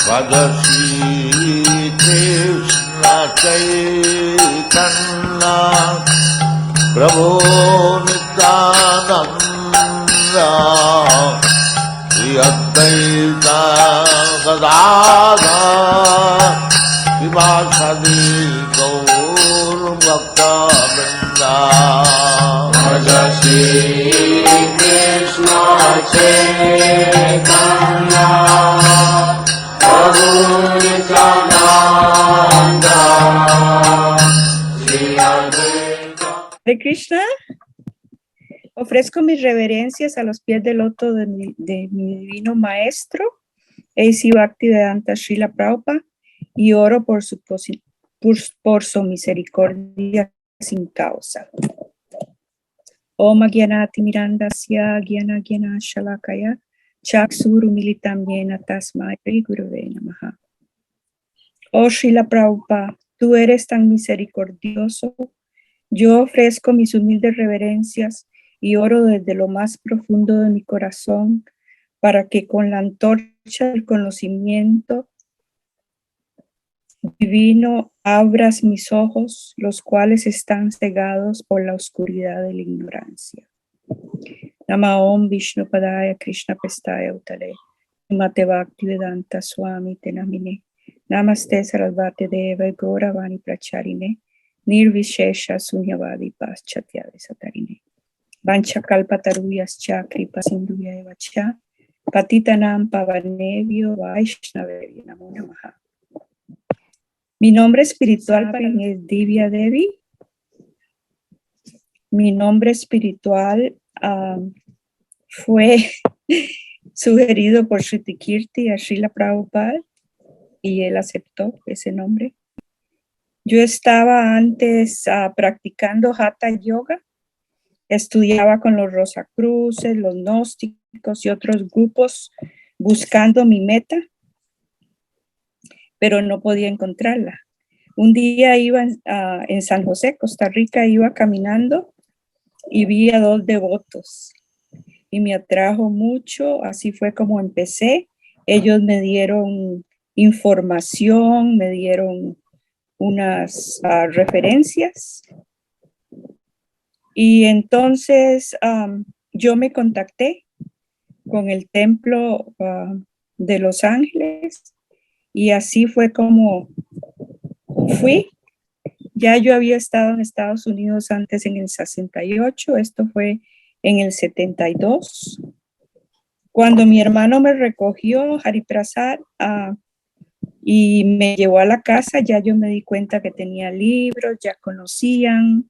Vadashi Krishna Chaitanya Prabhu Nityananda Shri Advaita Gadadhar Srivasadi Gaur Bhakta Vrinda Vadashi Krishna Chaitanya Prabhu Nityananda Shri Advaita. Hare Krishna, ofrezco mis reverencias a los pies del loto de mi divino maestro, A.C. Bhaktivedanta Srila Prabhupada, y oro por su misericordia sin causa. Om Gyanati Mirandasya Gyana Gyana Shalakaya Chakshuru Militam Yena Tasmai Gurave Namaha. Oh Srila Prabhupada, tú eres tan misericordioso. Yo ofrezco mis humildes reverencias y oro desde lo más profundo de mi corazón para que con la antorcha del conocimiento divino abras mis ojos, los cuales están cegados por la oscuridad de la ignorancia. Nama Om Vishnu Padaya Krishna Pestaya Utale Mate Bhaktivedanta Swami Tenamine Namaste Sarasvati Deva Gora Vani Pracharine Nirvishesha Sunyavadi Paschatya Satarine Vancha Kalpataruyas Cha Kripa Sindhuya Evacha Patitanam Pavanevyo Vaishnavevyo Namo Namaha. Mi nombre espiritual es Divya Devi. Mi nombre espiritual fue sugerido por Shruti Kirti a Srila Prabhupada y él aceptó ese nombre. Yo estaba antes practicando Hatha Yoga. Estudiaba con los Rosacruces, los gnósticos y otros grupos buscando mi meta, pero no podía encontrarla. Un día iba en San José, Costa Rica, iba caminando y vi a 2 devotos y me atrajo mucho. Así fue como empecé. Ellos me dieron información, me dieron unas referencias y entonces yo me contacté con el templo de Los Ángeles y así fue como fui. Ya yo había estado en Estados Unidos antes en el 68, esto fue en el 72. Cuando mi hermano me recogió, Hariprasad, y me llevó a la casa, ya yo me di cuenta que tenía libros, ya conocían.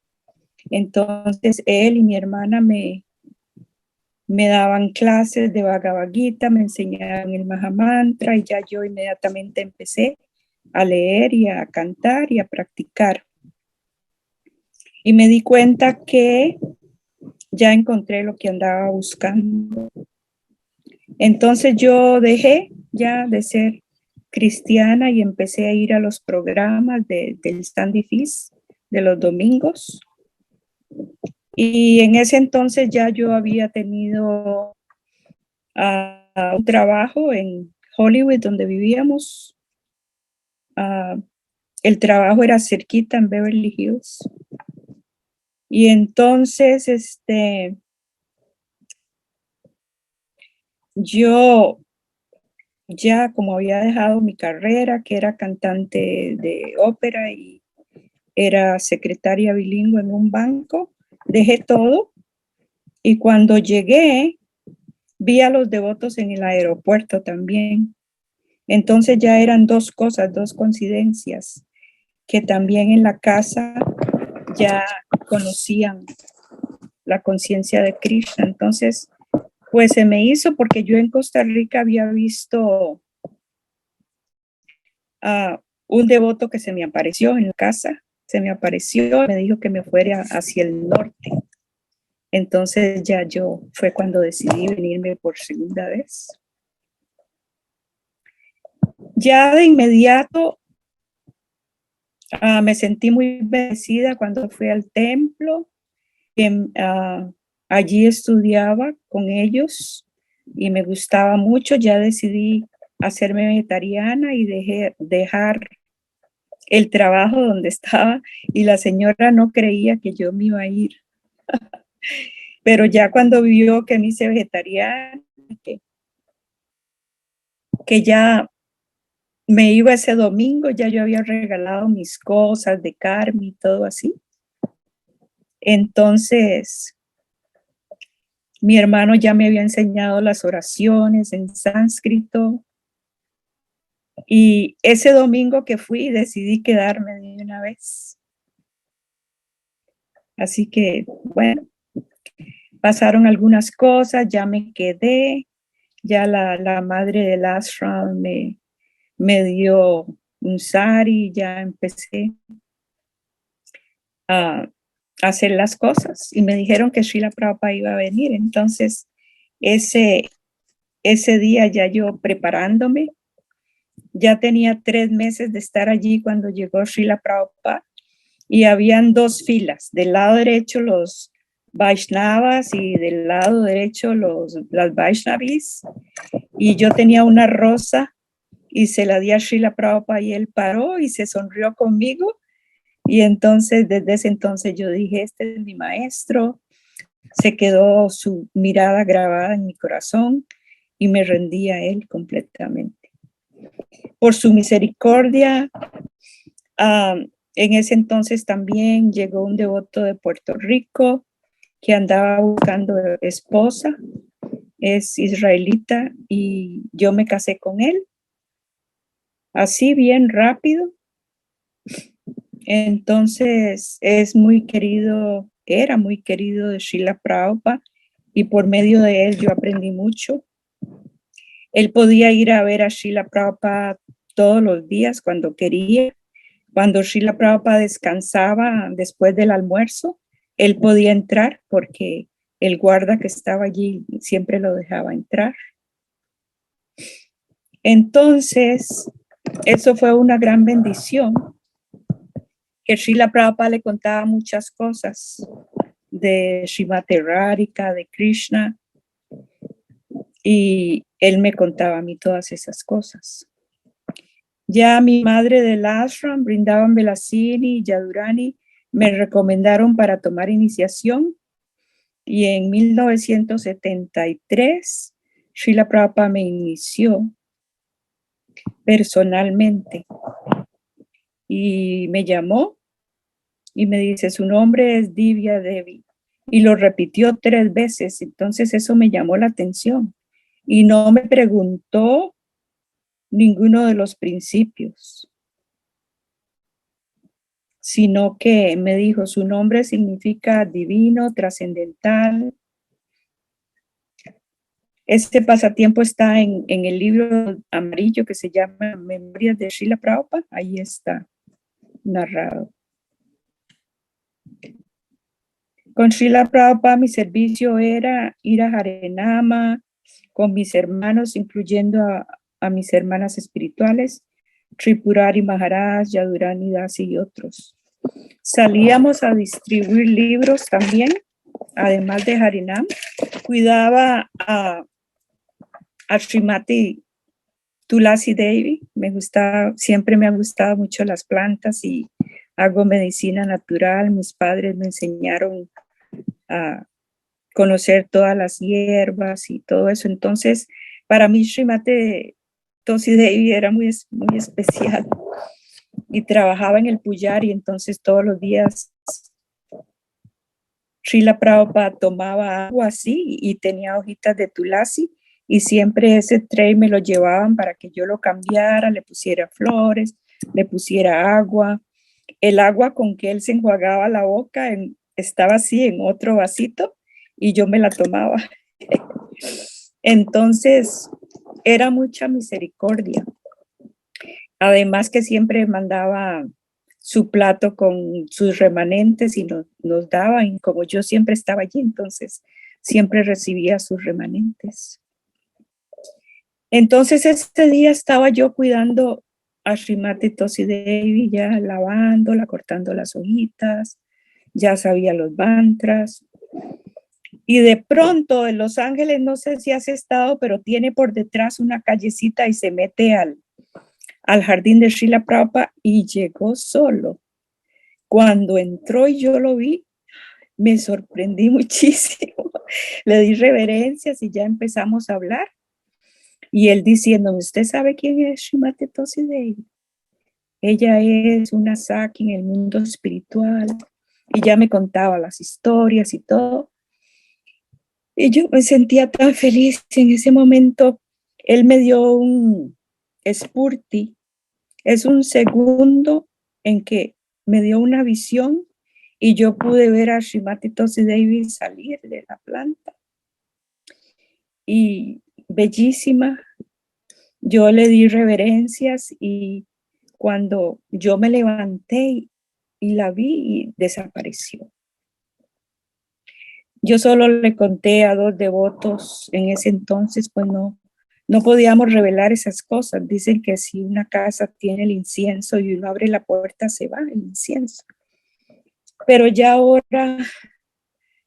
Entonces él y mi hermana me daban clases de Bhagavad Gita, me enseñaban el Mahamantra y ya yo inmediatamente empecé a leer y a cantar y a practicar. Y me di cuenta que ya encontré lo que andaba buscando. Entonces yo dejé ya de ser cristiana y empecé a ir a los programas del Standy Feast de los domingos. Y en ese entonces ya yo había tenido un trabajo en Hollywood donde vivíamos. El trabajo era cerquita en Beverly Hills. Y entonces yo ya como había dejado mi carrera, que era cantante de ópera y era secretaria bilingüe en un banco, dejé todo y cuando llegué vi a los devotos en el aeropuerto también. Entonces ya eran 2 cosas, 2 coincidencias, que también en la casa ya conocían la conciencia de Krishna. Entonces, pues se me hizo porque yo en Costa Rica había visto un devoto que se me apareció en la casa, se me apareció, me dijo que me fuera hacia el norte. Entonces ya yo fue cuando decidí venirme por segunda vez. Ya de inmediato me sentí muy bendecida cuando fui al templo. Allí estudiaba con ellos y me gustaba mucho. Ya decidí hacerme vegetariana y dejar el trabajo donde estaba, y la señora no creía que yo me iba a ir. Pero ya cuando vio que me hice vegetariana, que ya me iba ese domingo, ya yo había regalado mis cosas de Carmen y todo así. Entonces, mi hermano ya me había enseñado las oraciones en sánscrito. Y ese domingo que fui, decidí quedarme de una vez. Así que, bueno, pasaron algunas cosas, ya me quedé, ya la madre del ashram me dio un sari, ya empecé a hacer las cosas y me dijeron que Srila Prabhupada iba a venir. Entonces, ese día ya yo preparándome, ya tenía 3 meses de estar allí cuando llegó Srila Prabhupada y habían 2 filas, del lado derecho los Vaishnavas y del lado derecho las Vaishnavis, y yo tenía una rosa y se la di a Srila Prabhupada y él paró y se sonrió conmigo. Y entonces, desde ese entonces yo dije, este es mi maestro. Se quedó su mirada grabada en mi corazón y me rendí a él completamente. Por su misericordia, en ese entonces también llegó un devoto de Puerto Rico que andaba buscando esposa, es israelita, y yo me casé con él, así bien rápido. Entonces es muy querido, era muy querido de Srila Prabhupada, y por medio de él yo aprendí mucho. Él podía ir a ver a Srila Prabhupada todos los días cuando quería. Cuando Srila Prabhupada descansaba después del almuerzo, él podía entrar porque el guarda que estaba allí siempre lo dejaba entrar. Entonces, eso fue una gran bendición, que Srila Prabhupada le contaba muchas cosas de Srimati Radhika, de Krishna, y él me contaba a mí todas esas cosas. Ya mi madre del ashram, Brindavan Velasini y Yadurani, me recomendaron para tomar iniciación, y en 1973 Srila Prabhupada me inició personalmente y me llamó y me dice, su nombre es Divya Devi, y lo repitió 3 veces. Entonces eso me llamó la atención y no me preguntó ninguno de los principios, sino que me dijo, su nombre significa divino, trascendental. Este pasatiempo está en el libro amarillo que se llama Memorias de Srila Prabhupada. Ahí está narrado. Con Srila Prabhupada mi servicio era ir a Harinama con mis hermanos, incluyendo a mis hermanas espirituales, Tripurari Maharaj, Yadurani Das y otros. Salíamos a distribuir libros también, además de Harinam. Cuidaba a Srimati Tulasi Devi. Siempre me han gustado mucho las plantas y hago medicina natural. Mis padres me enseñaron a conocer todas las hierbas y todo eso. Entonces, para mí Srimati Tulasi Devi era muy, muy especial. Y trabajaba en el Puyari, entonces todos los días Srila Prabhupada tomaba agua así y tenía hojitas de tulasi, y siempre ese tray me lo llevaban para que yo lo cambiara, le pusiera flores, le pusiera agua. El agua con que él se enjuagaba la boca estaba así en otro vasito y yo me la tomaba. Entonces era mucha misericordia. Además que siempre mandaba su plato con sus remanentes y nos daban, como yo siempre estaba allí, entonces siempre recibía sus remanentes. Entonces este día estaba yo cuidando a Srimati Tulasi Devi, ya lavándola, cortando las hojitas, ya sabía los mantras, Y de pronto en Los Ángeles, no sé si has estado, pero tiene por detrás una callecita y se mete al jardín de Srila Prabhupada y llegó solo. Cuando entró y yo lo vi, me sorprendí muchísimo. Le di reverencias y ya empezamos a hablar. Y él diciéndome, ¿usted sabe quién es Srimati Tosi Devi? Ella es una Saki en el mundo espiritual. Y ya me contaba las historias y todo. Y yo me sentía tan feliz en ese momento. Él me dio un Spurti. Es un segundo en que me dio una visión y yo pude ver a Srimati Tosi Devi salir de la planta. Y bellísima. Yo le di reverencias y cuando yo me levanté y la vi y desapareció. Yo solo le conté a 2 devotos en ese entonces, pues no podíamos revelar esas cosas. Dicen que si una casa tiene el incienso y uno abre la puerta, se va el incienso. Pero ya ahora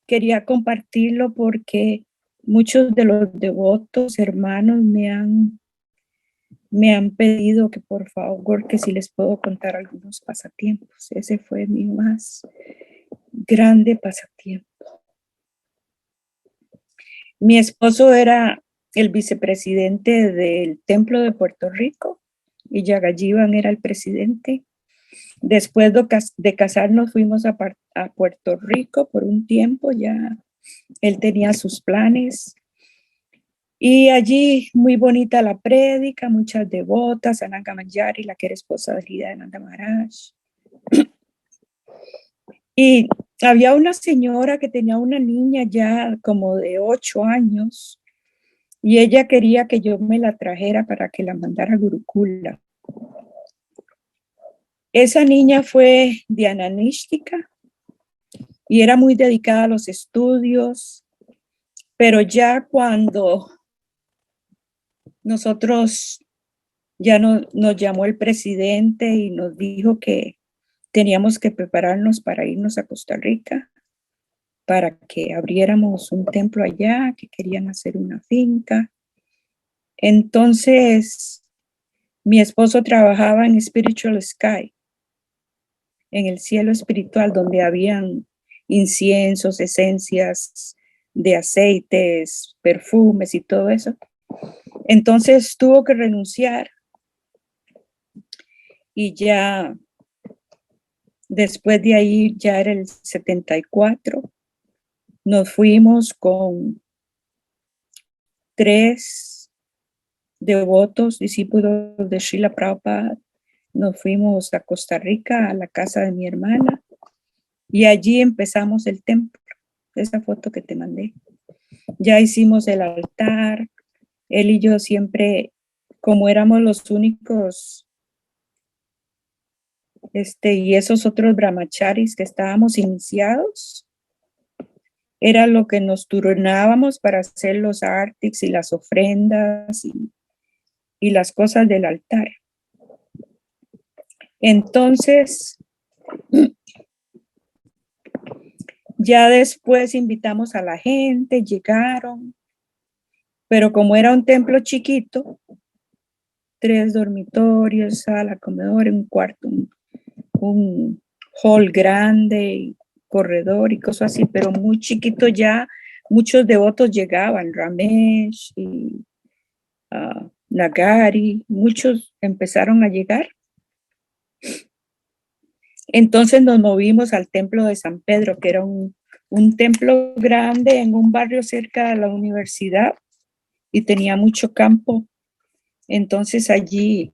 quería compartirlo porque muchos de los devotos, hermanos, me han pedido que por favor, que si les puedo contar algunos pasatiempos. Ese fue mi más grande pasatiempo. Mi esposo era el vicepresidente del Templo de Puerto Rico y Yagayivan era el presidente. Después de casarnos fuimos a Puerto Rico por un tiempo, ya él tenía sus planes. Y allí muy bonita la prédica, muchas devotas, Ananga Manjari, la que era esposa de Lida de Nanda Maharaj. Y había una señora que tenía una niña ya como de 8 años y ella quería que yo me la trajera para que la mandara a Gurukula. Esa niña fue dhyanística y era muy dedicada a los estudios, pero ya cuando nosotros nos llamó el presidente y nos dijo que teníamos que prepararnos para irnos a Costa Rica, para que abriéramos un templo allá, que querían hacer una finca. Entonces, mi esposo trabajaba en Spiritual Sky, en el cielo espiritual, donde habían inciensos, esencias de aceites, perfumes y todo eso. Entonces tuvo que renunciar y ya después de ahí, ya era el 74, nos fuimos con 3 devotos, discípulos de Srila Prabhupada. Nos fuimos a Costa Rica, a la casa de mi hermana, y allí empezamos el templo. Esa foto que te mandé. Ya hicimos el altar. Él y yo siempre, como éramos los únicos, y esos otros brahmacharis que estábamos iniciados, era lo que nos turnábamos para hacer los ártics y las ofrendas y las cosas del altar. Entonces, ya después invitamos a la gente, llegaron, pero como era un templo chiquito, 3 dormitorios, sala, comedor, un cuarto, un hall grande, corredor y cosas así, pero muy chiquito ya, muchos devotos llegaban, Ramesh y Nagari, muchos empezaron a llegar. Entonces nos movimos al templo de San Pedro, que era un templo grande en un barrio cerca de la universidad y tenía mucho campo. Entonces allí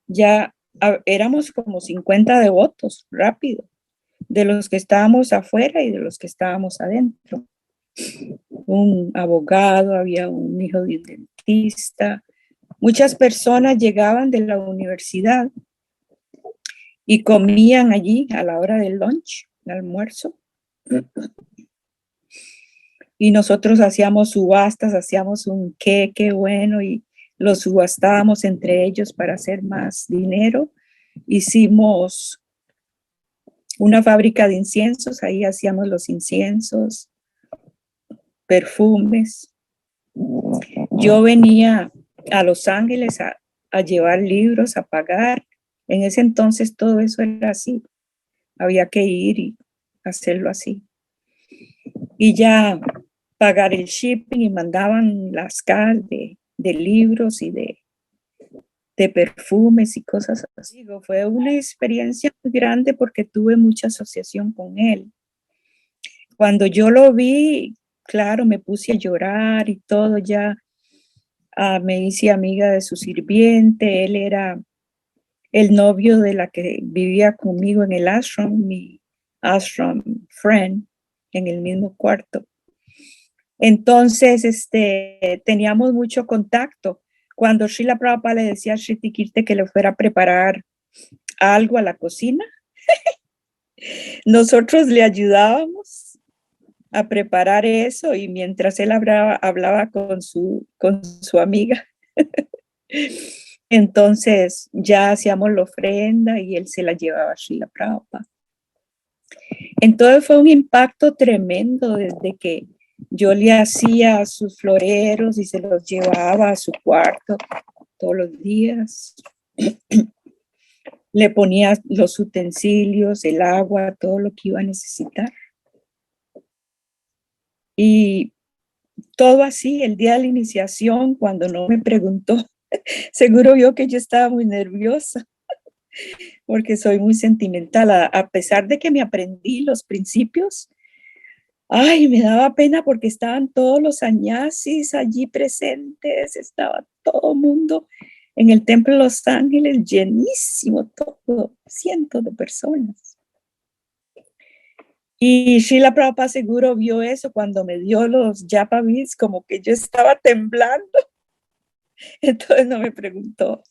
ya éramos como 50 devotos, rápido, de los que estábamos afuera y de los que estábamos adentro. Un abogado, había un hijo de un dentista. Muchas personas llegaban de la universidad y comían allí a la hora del lunch, el almuerzo. Y nosotros hacíamos subastas, hacíamos un queque bueno y lo subastábamos entre ellos para hacer más dinero. Hicimos una fábrica de inciensos, ahí hacíamos los inciensos. perfumes. Yo venía a Los Ángeles a llevar libros, a pagar. En ese entonces todo eso era así. Había que ir y hacerlo así. Y ya pagar el shipping y mandaban las cajas de libros y de perfumes y cosas así. Fue una experiencia muy grande porque tuve mucha asociación con él. Cuando yo lo vi, claro, me puse a llorar y todo ya. Me hice amiga de su sirviente. Él era el novio de la que vivía conmigo en el ashram, mi ashram friend, en el mismo cuarto. Entonces, teníamos mucho contacto. Cuando Srila Prabhupada le decía a Shri Tikirte que le fuera a preparar algo a la cocina, nosotros le ayudábamos a preparar eso y mientras él hablaba con su amiga, entonces ya hacíamos la ofrenda y él se la llevaba a Srila Prabhupada. Entonces fue un impacto tremendo desde que yo le hacía sus floreros y se los llevaba a su cuarto todos los días. Le ponía los utensilios, el agua, todo lo que iba a necesitar. Y todo así, el día de la iniciación, cuando no me preguntó, seguro vio que yo estaba muy nerviosa, porque soy muy sentimental. A pesar de que me aprendí los principios, ay, me daba pena porque estaban todos los añasis allí presentes, estaba todo el mundo en el Templo de Los Ángeles, llenísimo todo, cientos de personas. Y Srila Prabhupada seguro vio eso cuando me dio los japa beads, como que yo estaba temblando. Entonces no me preguntó.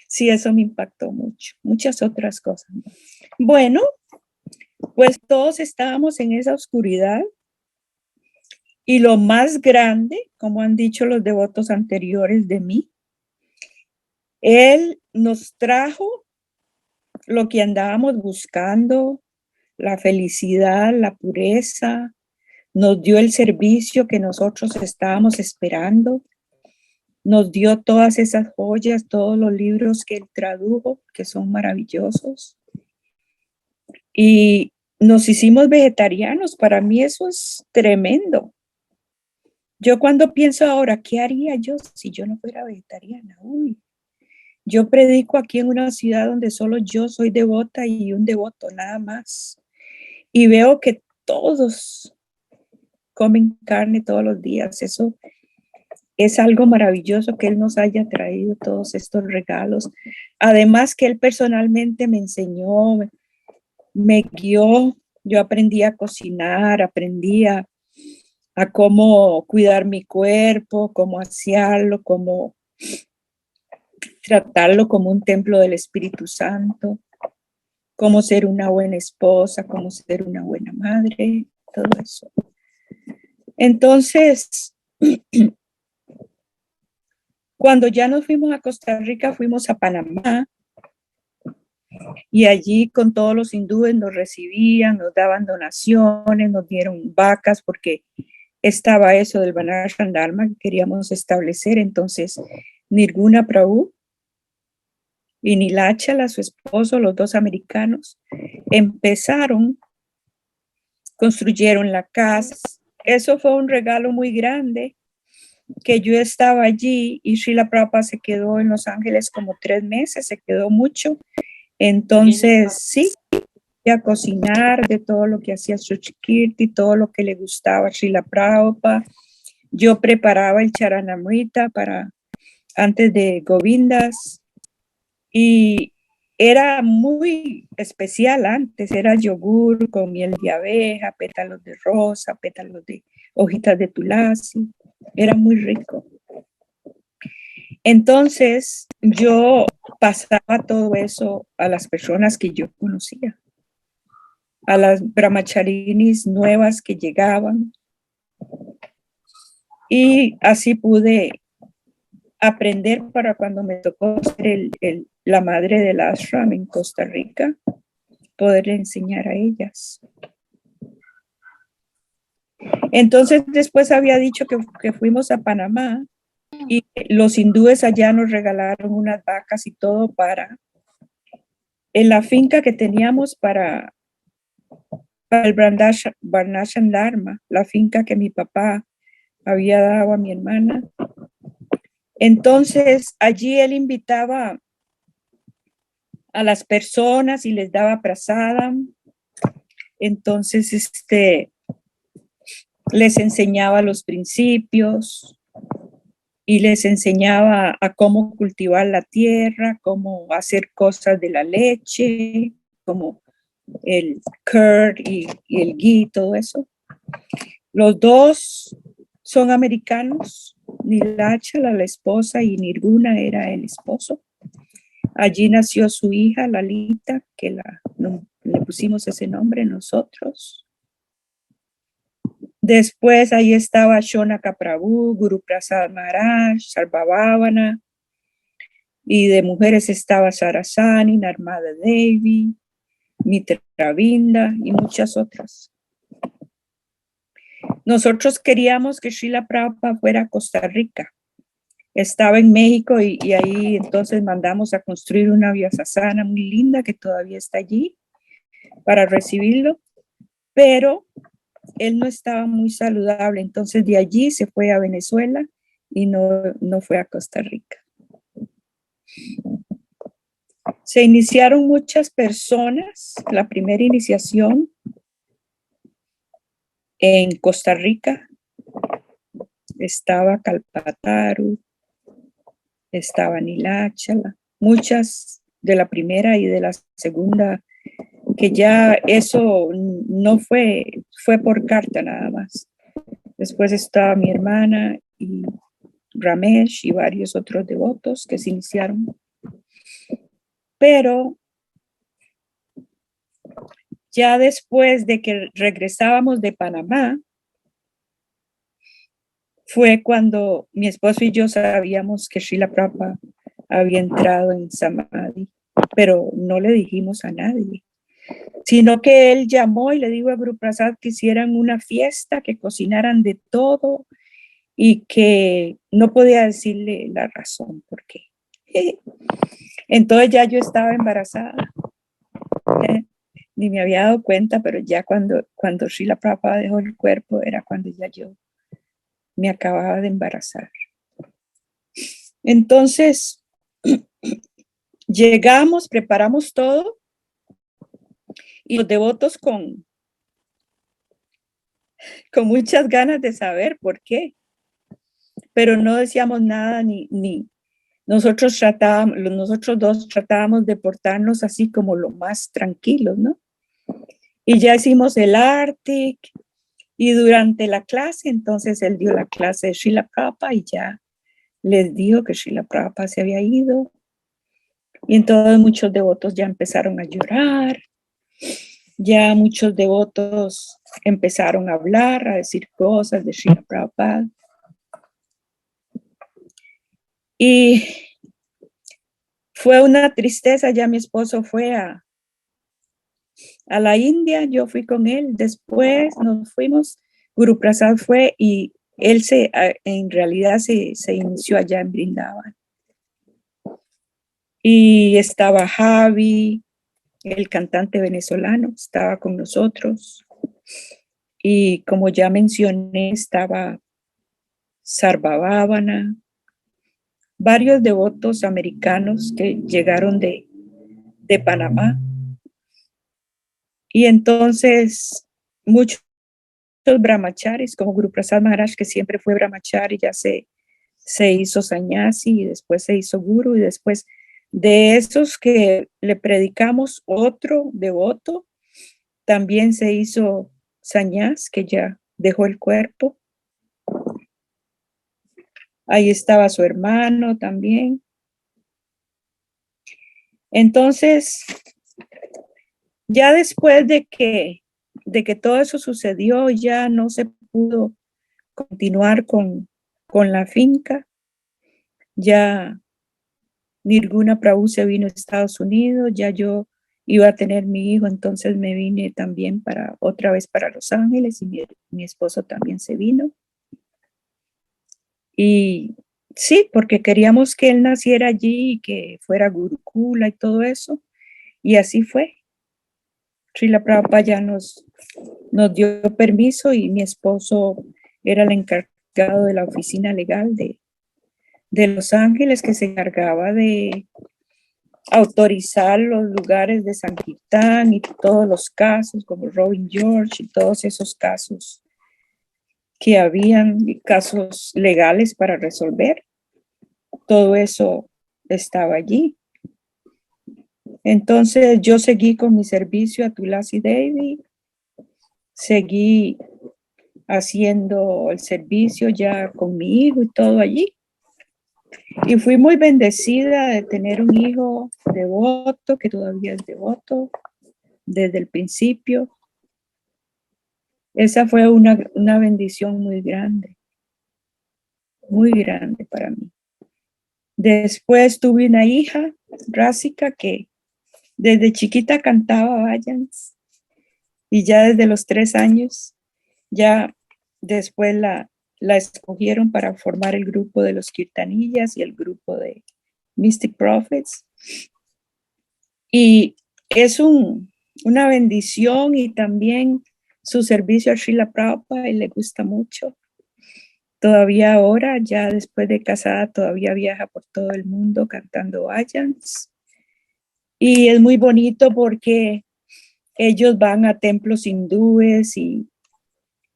Sí, eso me impactó mucho, muchas otras cosas. Bueno, pues todos estábamos en esa oscuridad. Y lo más grande, como han dicho los devotos anteriores de mí, él nos trajo lo que andábamos buscando, la felicidad, la pureza, nos dio el servicio que nosotros estábamos esperando, nos dio todas esas joyas, todos los libros que él tradujo, que son maravillosos. Y nos hicimos vegetarianos. Para mí eso es tremendo. Yo cuando pienso ahora, ¿qué haría yo si yo no fuera vegetariana? Uy, yo predico aquí en una ciudad donde solo yo soy devota y un devoto, nada más. Y veo que todos comen carne todos los días. Eso es algo maravilloso que él nos haya traído todos estos regalos. Además que él personalmente me enseñó, me guió. Yo aprendí a cocinar, aprendí a cómo cuidar mi cuerpo, cómo asearlo, cómo tratarlo como un templo del Espíritu Santo, cómo ser una buena esposa, cómo ser una buena madre, todo eso. Entonces, cuando ya nos fuimos a Costa Rica, fuimos a Panamá y allí con todos los hindúes nos recibían, nos daban donaciones, nos dieron vacas porque estaba eso del Varnashram Dharma que queríamos establecer. Entonces, Nirguna Prabhu y Nilachala, su esposo, los dos americanos, construyeron la casa. Eso fue un regalo muy grande, que yo estaba allí y Srila Prabhupada se quedó en Los Ángeles como 3 meses, se quedó mucho. Entonces, sí, a cocinar de todo lo que hacía Suchikirti, todo lo que le gustaba a Srila Prabhupada. Yo preparaba el charanamrita antes de Govindas y era muy especial antes, era yogur con miel de abeja, pétalos de rosa, pétalos de hojitas de tulasi, era muy rico. Entonces yo pasaba todo eso a las personas que yo conocía, a las brahmacharinis nuevas que llegaban, y así pude aprender para cuando me tocó ser la madre del ashram en Costa Rica, poder enseñar a ellas. Entonces después había dicho que fuimos a Panamá y los hindúes allá nos regalaron unas vacas y todo para en la finca que teníamos para el Varnashram Dharma, la finca que mi papá había dado a mi hermana. Entonces allí él invitaba a las personas y les daba prasadam. Entonces les enseñaba los principios y les enseñaba a cómo cultivar la tierra, cómo hacer cosas de la leche, como el curd y el ghee, todo eso. Los dos son americanos, Nilachala, la esposa, y Nirguna era el esposo. Allí nació su hija, Lalita, que le pusimos ese nombre nosotros. Después ahí estaba Shonaka Prabhu, Guru Prasad Maharaj, Sarvabhavana, y de mujeres estaba Sarasani, Narmada Devi, Mitra Vinda y muchas otras. Nosotros queríamos que Srila Prabhupada fuera a Costa Rica. Estaba en México y ahí entonces mandamos a construir una vyasasana muy linda que todavía está allí para recibirlo, pero él no estaba muy saludable, entonces de allí se fue a Venezuela y no fue a Costa Rica. Se iniciaron muchas personas, la primera iniciación en Costa Rica estaba Kalpataru, estaba Nilachala, muchas de la primera y de la segunda, que ya eso no fue por carta nada más. Después estaba mi hermana y Ramesh y varios otros devotos que se iniciaron. Pero ya después de que regresábamos de Panamá, fue cuando mi esposo y yo sabíamos que Srila Prabhupada había entrado en Samadhi, pero no le dijimos a nadie, sino que él llamó y le dijo a Guru Prasad que hicieran una fiesta, que cocinaran de todo y que no podía decirle la razón por qué. Entonces ya yo estaba embarazada, ni me había dado cuenta, pero ya cuando Srila Prabhupada dejó el cuerpo era cuando ya yo me acababa de embarazar. Entonces, llegamos, preparamos todo y los devotos con muchas ganas de saber por qué, pero no decíamos nada ni nosotros dos tratábamos de portarnos así como lo más tranquilos, ¿no? Y ya hicimos el Artik y durante la clase, entonces él dio la clase de Srila Prabhupada y ya les dijo que Srila Prabhupada se había ido. Y entonces muchos devotos ya empezaron a llorar, ya muchos devotos empezaron a hablar, a decir cosas de Srila Prabhupada. Y fue una tristeza, ya mi esposo fue a la India, yo fui con él, después nos fuimos, Guru Prasad fue y él en realidad se inició allá en Vrindavan. Y estaba Javi, el cantante venezolano, estaba con nosotros. Y como ya mencioné, estaba Sarvabhavana, varios devotos americanos que llegaron de Panamá. Y entonces muchos brahmacharis, como Guru Prasad Maharaj, que siempre fue brahmachari, ya se hizo sannyasi y después se hizo guru, y después de esos que le predicamos, otro devoto también se hizo sannyas, que ya dejó el cuerpo. Ahí estaba su hermano también. Entonces, ya después de que todo eso sucedió, ya no se pudo continuar con la finca. Ya Nirguna Prabhu se vino a Estados Unidos, ya yo iba a tener mi hijo, entonces me vine también otra vez para Los Ángeles y mi esposo también se vino. Y sí, porque queríamos que él naciera allí y que fuera Gurukula y todo eso. Y así fue. Srila Prabhupada ya nos dio permiso y mi esposo era el encargado de la oficina legal de Los Ángeles, que se encargaba de autorizar los lugares de Sankirtan y todos los casos, como Robin George y todos esos casos que habían, casos legales para resolver. Todo eso estaba allí. Entonces yo seguí con mi servicio a Tulasi Devi, seguí haciendo el servicio ya con mi hijo y todo allí. Y fui muy bendecida de tener un hijo devoto, que todavía es devoto desde el principio. Esa fue una bendición muy grande para mí. Después tuve una hija, Rásika, que desde chiquita cantaba bhajans y ya desde los 3 años, ya después la escogieron para formar el grupo de los Kirtanillas y el grupo de Mystic Prophets. Y es una bendición y también su servicio a Srila Prabhupada y le gusta mucho. Todavía ahora, ya después de casada, todavía viaja por todo el mundo cantando bhajans. Y es muy bonito porque ellos van a templos hindúes y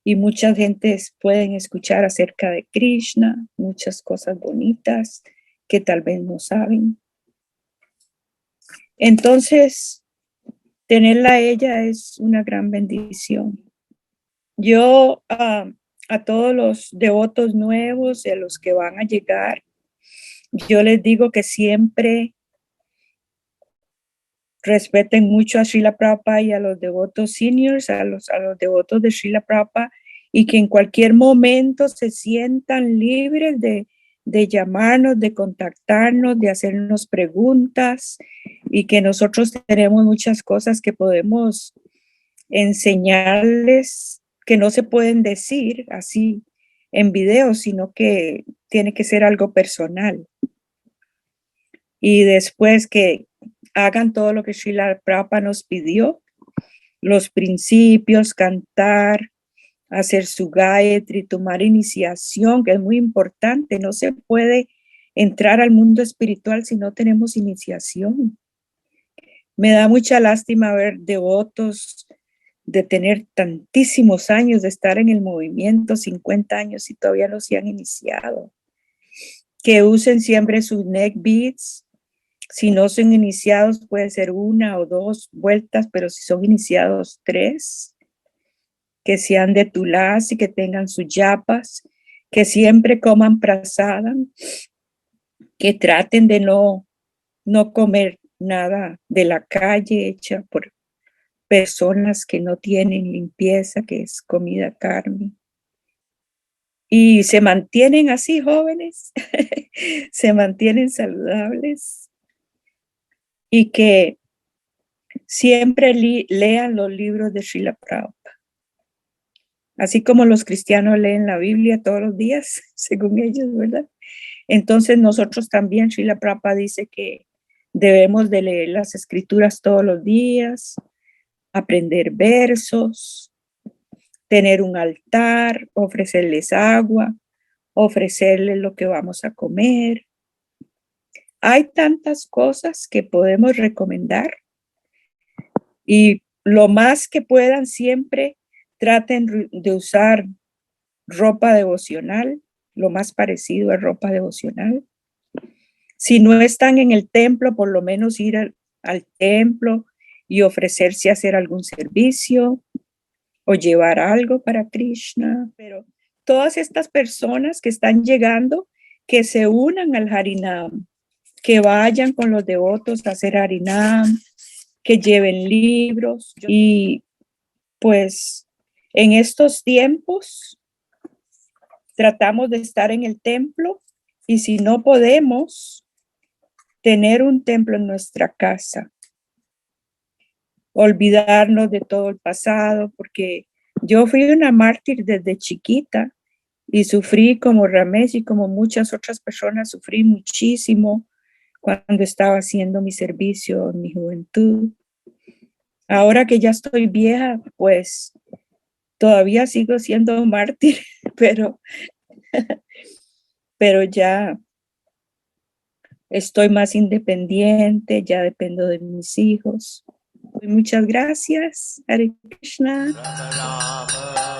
muchas gentes pueden escuchar acerca de Krishna, muchas cosas bonitas que tal vez no saben. Entonces, tenerla a ella es una gran bendición. Yo a todos los devotos nuevos y a los que van a llegar, yo les digo que siempre respeten mucho a Srila Prabhupada y a los devotos seniors, a los devotos de Srila Prabhupada, y que en cualquier momento se sientan libres de llamarnos, de contactarnos, de hacernos preguntas, y que nosotros tenemos muchas cosas que podemos enseñarles que no se pueden decir así en video, sino que tiene que ser algo personal. Y después que hagan todo lo que Srila Prabhupada nos pidió, los principios, cantar, hacer su Gayatri, tomar iniciación, que es muy importante. No se puede entrar al mundo espiritual si no tenemos iniciación. Me da mucha lástima ver devotos de tener tantísimos años, de estar en el movimiento, 50 años y todavía no se han iniciado. Que usen siempre sus neck beads. Si no son iniciados, puede ser 1 o 2 vueltas, pero si son iniciados 3, que sean de tulasi, que tengan sus yapas, que siempre coman prasadam, que traten de no comer nada de la calle hecha por personas que no tienen limpieza, que es comida carne. Y se mantienen así jóvenes, se mantienen saludables. Y que siempre lean los libros de Srila Prabhupada. Así como los cristianos leen la Biblia todos los días, según ellos, ¿verdad? Entonces nosotros también, Srila Prabhupada dice que debemos de leer las escrituras todos los días, aprender versos, tener un altar, ofrecerles agua, ofrecerles lo que vamos a comer. Hay tantas cosas que podemos recomendar y lo más que puedan siempre traten de usar ropa devocional, lo más parecido a ropa devocional. Si no están en el templo, por lo menos ir al templo y ofrecerse a hacer algún servicio o llevar algo para Krishna. Pero todas estas personas que están llegando, que se unan al Harinam, que vayan con los devotos a hacer Harinam, que lleven libros. Y pues en estos tiempos tratamos de estar en el templo, y si no podemos tener un templo en nuestra casa, olvidarnos de todo el pasado, porque yo fui una mártir desde chiquita y sufrí como Ramés y como muchas otras personas, sufrí muchísimo cuando estaba haciendo mi servicio en mi juventud. Ahora que ya estoy vieja, pues todavía sigo siendo mártir, pero ya estoy más independiente, ya dependo de mis hijos. Muchas gracias, Hare Krishna. Rama Rama